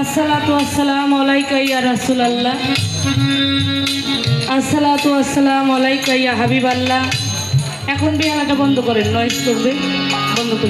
আসসালাতু আসসালামু আলাইকা ইয়া রাসূলুল্লাহ, আসসালাতু আসসালামু আলাইকা ইয়া হাবিবাল্লাহ। এখন বিয়ানাটা বন্ধ করেন, নয়েজ করবে, বন্ধ করে।